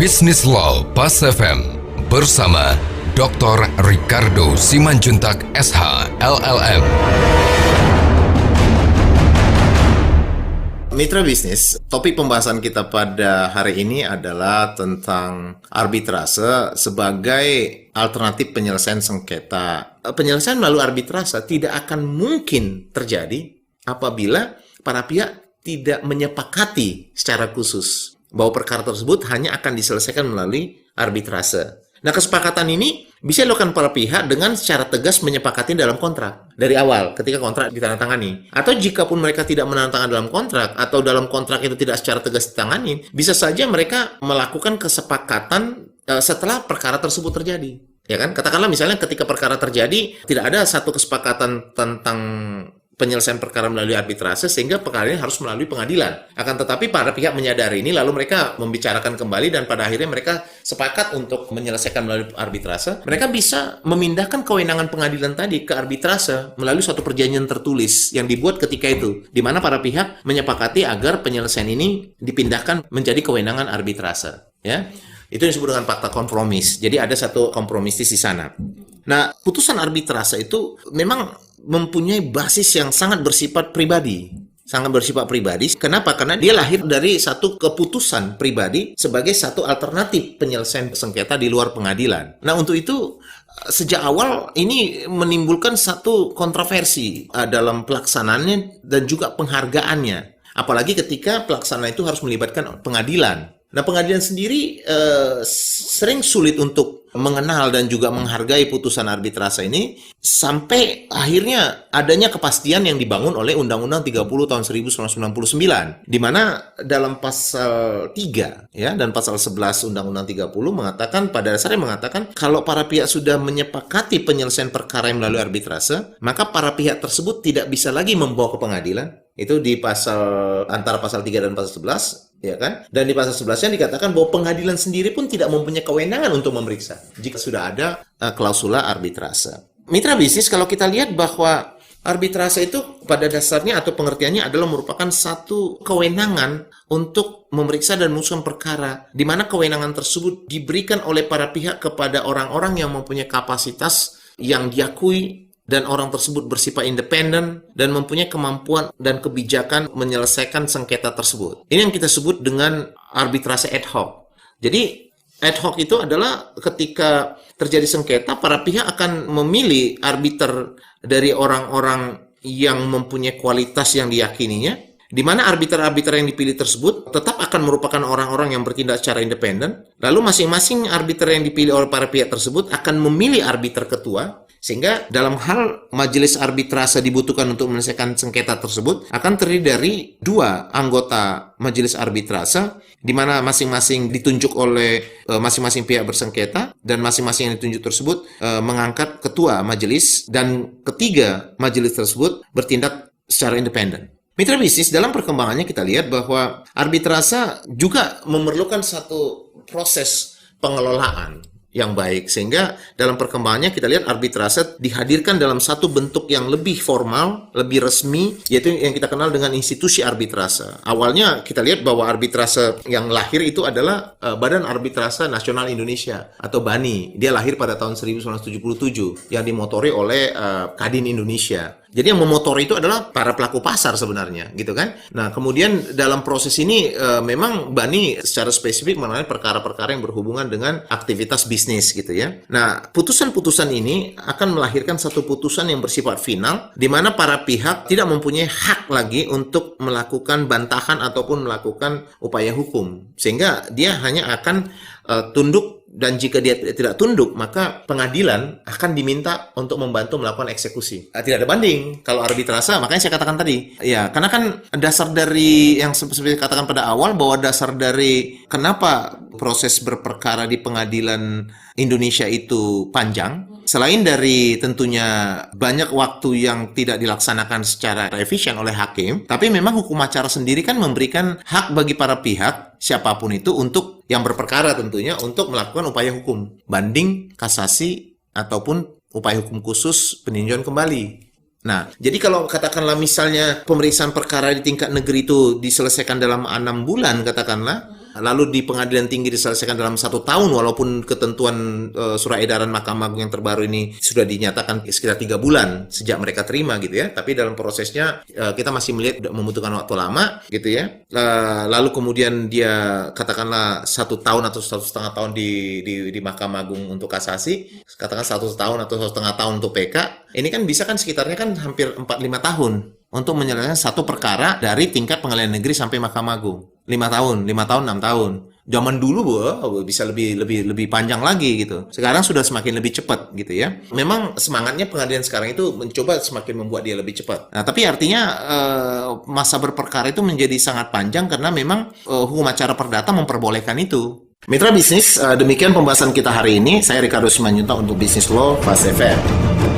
Business Law Pas FM bersama Dr. Ricardo Simanjuntak SH LLM. Mitra bisnis, topik pembahasan kita pada hari ini adalah tentang arbitrase sebagai alternatif penyelesaian sengketa. Penyelesaian melalui arbitrase tidak akan mungkin terjadi apabila para pihak tidak menyepakati secara khusus bahwa perkara tersebut hanya akan diselesaikan melalui arbitrase. Nah, kesepakatan ini bisa dilakukan para pihak dengan secara tegas menyepakati dalam kontrak dari awal ketika kontrak ditandatangani. Atau jika pun mereka tidak menandatangani dalam kontrak atau dalam kontrak itu tidak secara tegas ditangani, bisa saja mereka melakukan kesepakatan setelah perkara tersebut terjadi. Ya kan? Katakanlah misalnya ketika perkara terjadi tidak ada satu kesepakatan tentang penyelesaian perkara melalui arbitrase sehingga perkara ini harus melalui pengadilan. Akan tetapi para pihak menyadari ini lalu mereka membicarakan kembali dan pada akhirnya mereka sepakat untuk menyelesaikan melalui arbitrase. Mereka bisa memindahkan kewenangan pengadilan tadi ke arbitrase melalui suatu perjanjian tertulis yang dibuat ketika itu, di mana para pihak menyepakati agar penyelesaian ini dipindahkan menjadi kewenangan arbitrase. Ya, itu disebut dengan fakta kompromis. Jadi ada satu kompromis di sana. Nah, putusan arbitrase itu memang mempunyai basis yang sangat bersifat pribadi. Sangat bersifat pribadi. Kenapa? Karena dia lahir dari satu keputusan pribadi sebagai satu alternatif penyelesaian sengketa di luar pengadilan. Nah, untuk itu sejak awal ini menimbulkan satu kontroversi dalam pelaksanaannya dan juga penghargaannya. Apalagi ketika pelaksanaan itu harus melibatkan pengadilan. Nah, pengadilan sendiri sering sulit untuk mengenal dan juga menghargai putusan arbitrase ini sampai akhirnya adanya kepastian yang dibangun oleh Undang-Undang 30 tahun 1999, di mana dalam pasal 3 ya dan pasal 11 Undang-Undang 30 mengatakan, pada dasarnya mengatakan kalau para pihak sudah menyepakati penyelesaian perkara yang melalui arbitrase, maka para pihak tersebut tidak bisa lagi membawa ke pengadilan. Itu di pasal antara pasal 3 dan pasal 11, ya kan? Dan di pasal 11-nya dikatakan bahwa pengadilan sendiri pun tidak mempunyai kewenangan untuk memeriksa jika sudah ada klausula arbitrase. Mitra bisnis, kalau kita lihat bahwa arbitrase itu pada dasarnya atau pengertiannya adalah merupakan satu kewenangan untuk memeriksa dan memutuskan perkara, di mana kewenangan tersebut diberikan oleh para pihak kepada orang-orang yang mempunyai kapasitas yang diakui dan orang tersebut bersifat independen dan mempunyai kemampuan dan kebijakan menyelesaikan sengketa tersebut. Ini yang kita sebut dengan arbitrase ad hoc. Jadi ad hoc itu adalah ketika terjadi sengketa, para pihak akan memilih arbiter dari orang-orang yang mempunyai kualitas yang diyakininya, di mana arbiter-arbiter yang dipilih tersebut tetap akan merupakan orang-orang yang bertindak secara independen. Lalu masing-masing arbiter yang dipilih oleh para pihak tersebut akan memilih arbiter ketua, sehingga dalam hal majelis arbitrase dibutuhkan untuk menyelesaikan sengketa tersebut akan terdiri dari dua anggota majelis arbitrase, di mana masing-masing ditunjuk oleh masing-masing pihak bersengketa, dan masing-masing yang ditunjuk tersebut mengangkat ketua majelis, dan ketiga majelis tersebut bertindak secara independen. Mitra bisnis, dalam perkembangannya kita lihat bahwa arbitrase juga memerlukan satu proses pengelolaan yang baik, sehingga dalam perkembangannya kita lihat arbitrase dihadirkan dalam satu bentuk yang lebih formal, lebih resmi, yaitu yang kita kenal dengan institusi arbitrase. Awalnya kita lihat bahwa arbitrase yang lahir itu adalah Badan Arbitrase Nasional Indonesia atau BANI. Dia lahir pada tahun 1977 yang dimotori oleh Kadin Indonesia. Jadi yang memotori itu adalah para pelaku pasar sebenarnya, gitu kan? Nah, kemudian dalam proses ini memang BANI secara spesifik mengenai perkara-perkara yang berhubungan dengan aktivitas bisnis, gitu ya. Nah, putusan-putusan ini akan melahirkan satu putusan yang bersifat final, di mana para pihak tidak mempunyai hak lagi untuk melakukan bantahan ataupun melakukan upaya hukum, sehingga dia hanya akan tunduk, dan jika dia tidak tunduk, maka pengadilan akan diminta untuk membantu melakukan eksekusi. Tidak ada banding kalau arbitrase, makanya saya katakan tadi. Ya, karena kan dasar dari yang seperti katakan pada awal, bahwa dasar dari kenapa proses berperkara di pengadilan Indonesia itu panjang, selain dari tentunya banyak waktu yang tidak dilaksanakan secara efisien oleh hakim, tapi memang hukum acara sendiri kan memberikan hak bagi para pihak, siapapun itu, untuk yang berperkara tentunya, untuk melakukan upaya hukum, banding, kasasi, ataupun upaya hukum khusus peninjauan kembali. Nah, jadi kalau katakanlah misalnya pemeriksaan perkara di tingkat negeri itu diselesaikan dalam 6 bulan katakanlah, lalu di pengadilan tinggi diselesaikan dalam 1 tahun, walaupun ketentuan surat edaran Mahkamah Agung yang terbaru ini sudah dinyatakan sekitar 3 bulan sejak mereka terima gitu ya, tapi dalam prosesnya kita masih melihat membutuhkan waktu lama gitu ya. Lalu kemudian dia katakanlah 1 tahun atau 1,5 tahun di Mahkamah Agung untuk kasasi, katakan 1 tahun atau 1,5 tahun untuk PK, ini kan bisa kan sekitarnya kan hampir 4-5 tahun untuk menyelesaikan satu perkara dari tingkat pengadilan negeri sampai Mahkamah Agung. 5 tahun, 6 tahun. Zaman dulu bisa lebih panjang lagi gitu. Sekarang sudah semakin lebih cepat gitu ya. Memang semangatnya pengadilan sekarang itu mencoba semakin membuat dia lebih cepat. Nah, tapi artinya masa berperkara itu menjadi sangat panjang karena memang hukum acara perdata memperbolehkan itu. Mitra bisnis, demikian pembahasan kita hari ini. Saya Ricardo Simanjuntak untuk Bisnis Law Fast FM.